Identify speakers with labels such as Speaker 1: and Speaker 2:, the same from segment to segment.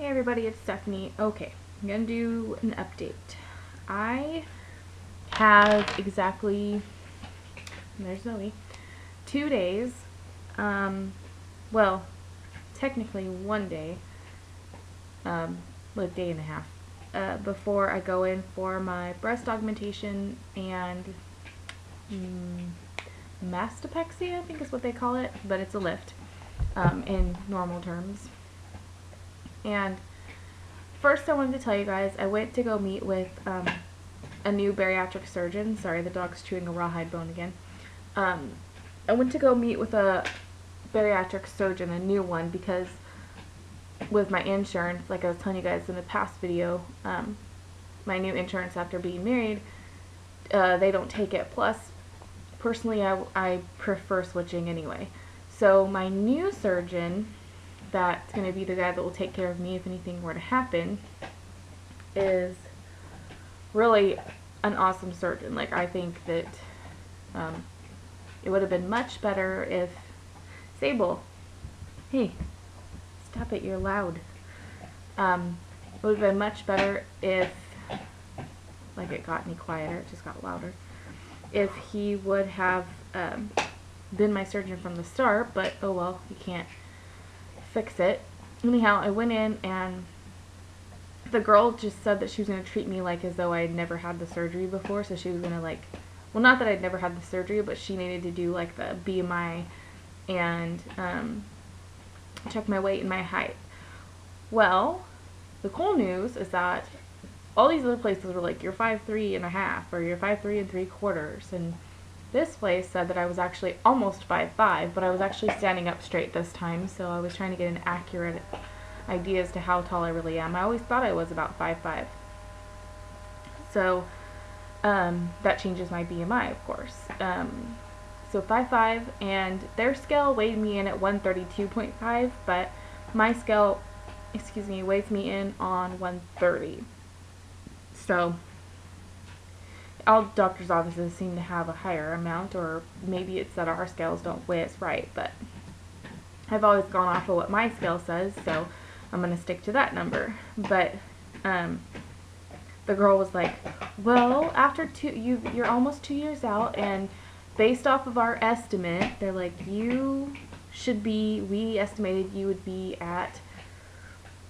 Speaker 1: Hey everybody, it's Stephanie. Okay, I'm gonna do an update. I have exactly, there's Zoe, 2 days, well, technically 1 day, well, a day and a half, before I go in for my breast augmentation and mastopexy, I think is what they call it, but it's a lift, in normal terms. And first I wanted to tell you guys, I went to go meet with a new bariatric surgeon. Sorry, the dog's chewing a rawhide bone again. I went to go meet with a bariatric surgeon, a new one, because with my insurance, like I was telling you guys in the past video, my new insurance after being married, they don't take it. Plus, personally, I prefer switching anyway. So my new surgeon, that's going to be the guy that will take care of me if anything were to happen, is really an awesome surgeon. Like, I think that it would have been much better if Sable, hey, stop it, you're loud. It would have been much better if, like, it got any quieter, it just got louder, if he would have been my surgeon from the start, but oh well, you can't fix it. Anyhow, I went in and the girl just said that she was going to treat me like as though I had never had the surgery before. So she was going to, like, well, not that I'd never had the surgery, but she needed to do like the BMI and check my weight and my height. Well, the cool news is that all these other places were like, you're 5'3.5" or you're 5'3 3/4, and this place said that I was actually almost 5'5", but I was actually standing up straight this time, so I was trying to get an accurate idea as to how tall I really am. I always thought I was about 5'5". So that changes my BMI, of course. So 5'5", and their scale weighed me in at 132.5, but my scale, weighs me in on 130. So all doctors' offices seem to have a higher amount, or maybe it's that our scales don't weigh us right, but I've always gone off of what my scale says, so I'm going to stick to that number. But the girl was like, well, after you're almost 2 years out, and based off of our estimate, they're like, we estimated you would be at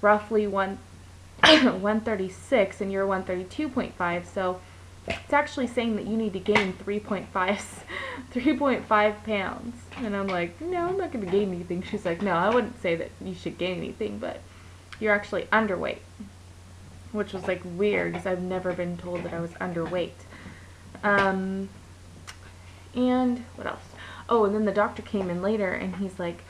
Speaker 1: roughly 136, and you're 132.5, so it's actually saying that you need to gain 3.5 pounds. And I'm like, no, I'm not going to gain anything. She's like, no, I wouldn't say that you should gain anything, but you're actually underweight. Which was like weird, because I've never been told that I was underweight. And what else? Oh, and then the doctor came in later, and he's like,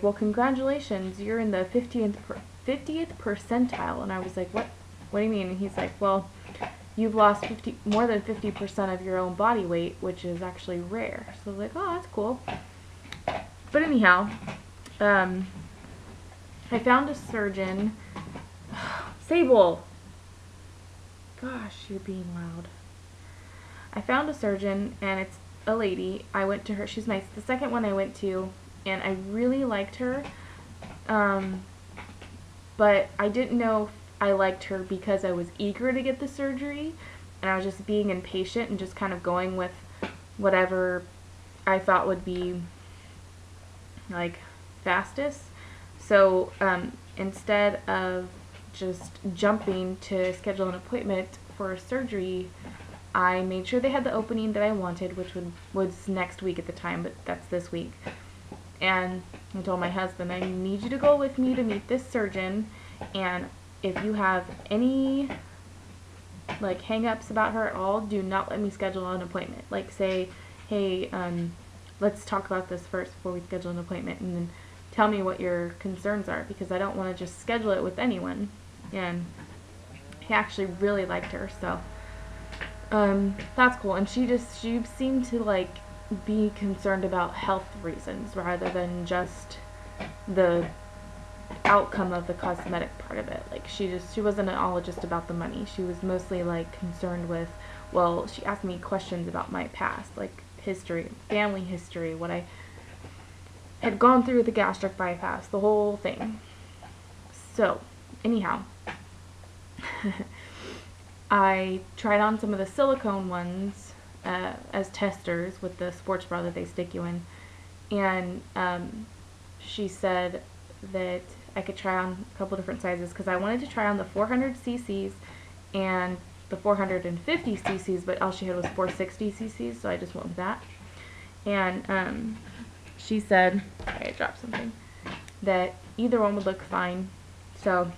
Speaker 1: well, congratulations, you're in the 50th percentile. And I was like, what do you mean? And he's like, well, you've lost more than 50% of your own body weight, which is actually rare. So I was like, oh, that's cool. But anyhow, I found a surgeon. Sable! Gosh, you're being loud. I found a surgeon, and it's a lady. I went to her. She's the second one I went to, and I really liked her. But I didn't know if I liked her because I was eager to get the surgery, and I was just being impatient and just kind of going with whatever I thought would be, like, fastest. So instead of just jumping to schedule an appointment for a surgery, I made sure they had the opening that I wanted, which was next week at the time, but that's this week. And I told my husband, I need you to go with me to meet this surgeon, and if you have any, like, hang-ups about her at all, do not let me schedule an appointment. Like, say, hey, let's talk about this first before we schedule an appointment, and then tell me what your concerns are, because I don't want to just schedule it with anyone. And he actually really liked her, so that's cool. And she seemed to, like, be concerned about health reasons rather than just the outcome of the cosmetic part of it. Like, she wasn't all just about the money. She was mostly, like, concerned with, well, she asked me questions about my past, like history, family history, what I had gone through with the gastric bypass, the whole thing. So, anyhow, I tried on some of the silicone ones as testers with the sports bra that they stick you in, and she said that I could try on a couple different sizes because I wanted to try on the 400 cc's and the 450 cc's, but all she had was 460 cc's, so I just went with that. And she said, I dropped something, that either one would look fine. So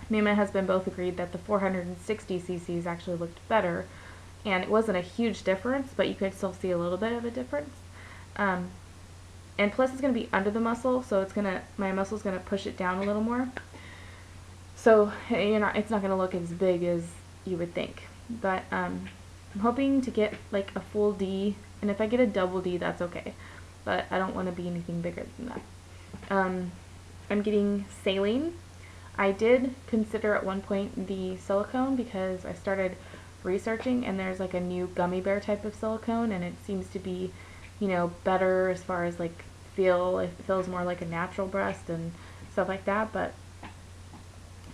Speaker 1: me and my husband both agreed that the 460 cc's actually looked better, and it wasn't a huge difference, but you could still see a little bit of a difference. And plus it's going to be under the muscle, so my muscle's going to push it down a little more. So it's not going to look as big as you would think. But I'm hoping to get like a full D, and if I get a double D, that's okay. But I don't want to be anything bigger than that. I'm getting saline. I did consider at one point the silicone because I started researching, and there's like a new gummy bear type of silicone, and it seems to be, better as far as like feel. It feels more like a natural breast and stuff like that, but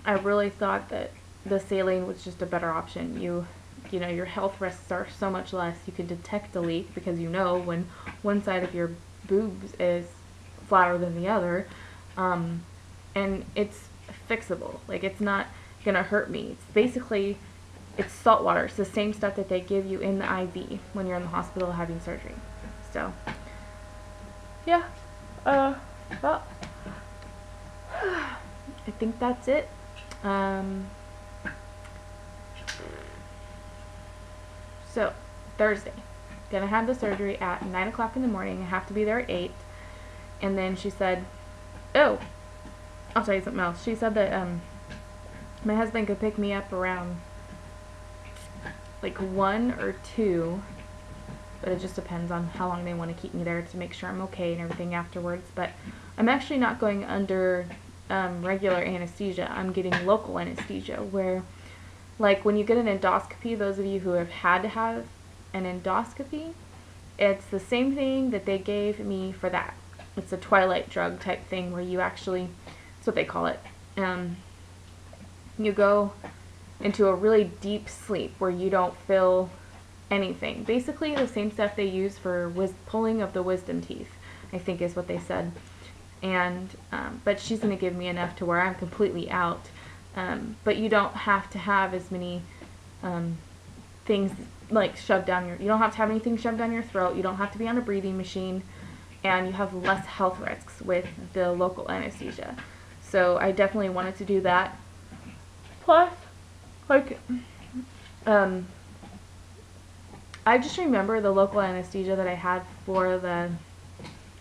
Speaker 1: I really thought that the saline was just a better option. Your health risks are so much less. You can detect a leak because when one side of your boobs is flatter than the other, and it's fixable. Like, it's not gonna hurt me. It's salt water. It's the same stuff that they give you in the IV when you're in the hospital having surgery. So, yeah, well, I think that's it. So, Thursday, gonna have the surgery at 9 o'clock in the morning. I have to be there at 8. And then she said, oh, I'll tell you something else. She said that my husband could pick me up around like 1 or 2, but it just depends on how long they want to keep me there to make sure I'm okay and everything afterwards. But I'm actually not going under regular anesthesia. I'm getting local anesthesia, where like when you get an endoscopy, those of you who have had to have an endoscopy, it's the same thing that they gave me for that. It's a twilight drug type thing where you actually, that's what they call it, you go into a really deep sleep where you don't feel anything. Basically the same stuff they use for pulling of the wisdom teeth, I think is what they said. And but she's going to give me enough to where I'm completely out. But you don't have to have as many things like shoved down you don't have to have anything shoved down your throat. You don't have to be on a breathing machine, and you have less health risks with the local anesthesia. So I definitely wanted to do that. Plus, like, I just remember the local anesthesia that I had for the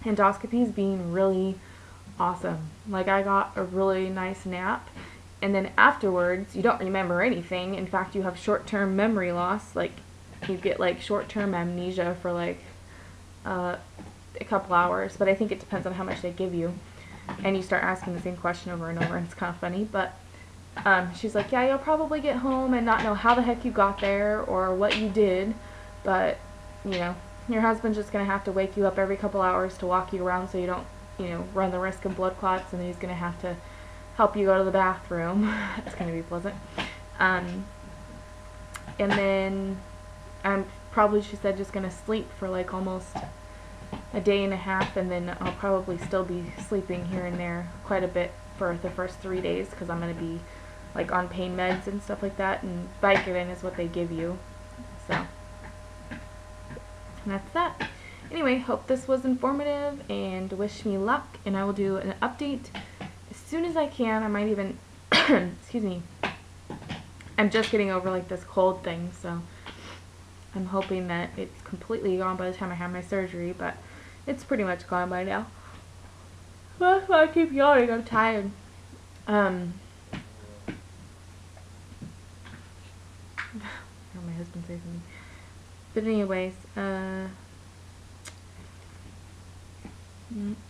Speaker 1: endoscopies being really awesome. Like, I got a really nice nap, and then afterwards you don't remember anything. In fact, you have short-term memory loss. Like, you get like short-term amnesia for like a couple hours, but I think it depends on how much they give you, and you start asking the same question over and over, and it's kind of funny. But she's like, yeah, you'll probably get home and not know how the heck you got there or what you did, but your husband's just going to have to wake you up every couple hours to walk you around so you don't run the risk of blood clots, and then he's going to have to help you go to the bathroom. It's going to be pleasant. And then I'm probably, she said, just going to sleep for like almost a day and a half, and then I'll probably still be sleeping here and there quite a bit for the first 3 days because I'm going to be like on pain meds and stuff like that, and Vicodin is what they give you. So, and that's that. Anyway, hope this was informative, and wish me luck, and I will do an update as soon as I can. I might even, excuse me, I'm just getting over like this cold thing, so I'm hoping that it's completely gone by the time I have my surgery, but it's pretty much gone by now. That's why I keep yawning, I'm tired. My husband says something. But anyways, oh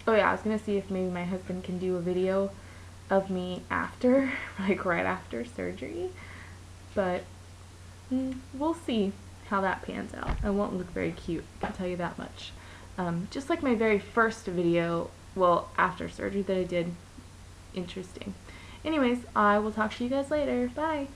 Speaker 1: yeah, I was gonna see if maybe my husband can do a video of me after, like right after surgery, but we'll see how that pans out. I won't look very cute, I can tell you that much. Just like my very first video, well, after surgery that I did, interesting. Anyways, I will talk to you guys later. Bye!